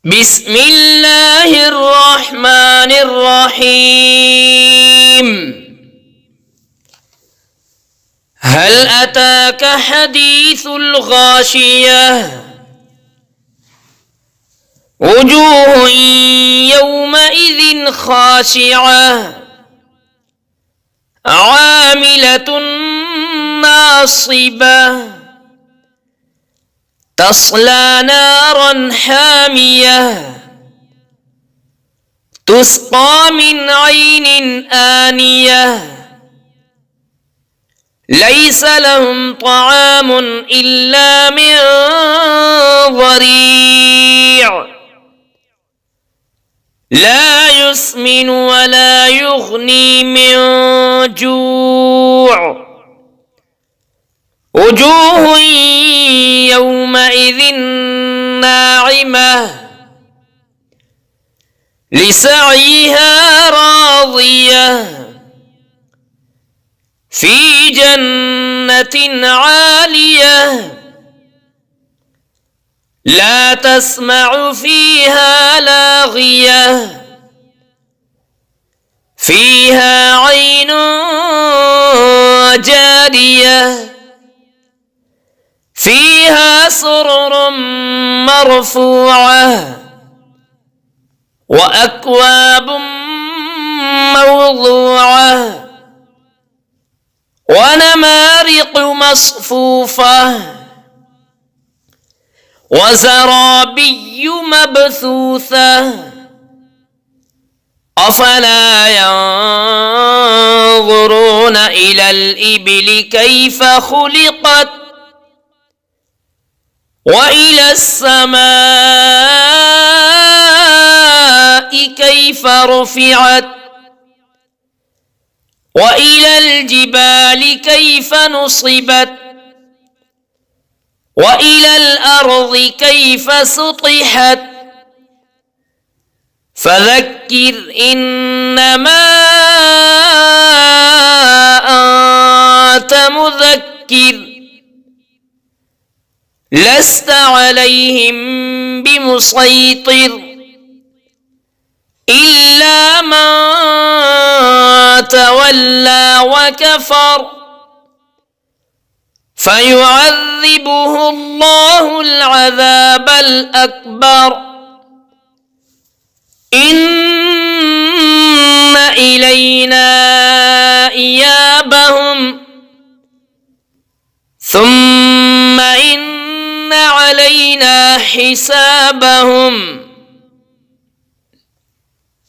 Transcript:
بسم الله الرحمن الرحيم. هل أتاك حديث الغاشية وجوه يومئذ خاشعة عاملة ناصبة تصلى نارا حامية تسقى من عين آنية ليس لهم طعام إلا من ضريع لا يسمن ولا يغني من جوع وجوه يومئذ ناعمة لسعيها راضية في جنة عالية لا تسمع فيها لاغية فيها عين جارية فيها سرر مرفوعة وأكواب موضوعة ونمارق مصفوفة وزرابي مبثوثة أفلا ينظرون إلى الإبل كيف خلقت وإلى السماء كيف رفعت وإلى الجبال كيف نصبت وإلى الأرض كيف سطحت فذكر إنما أنت مذكر لست عليهم بمسيطر إلا من تولى وكفر فيعذبه الله العذاب الأكبر إن إلينا إيابهم ثم إن علينا حسابهم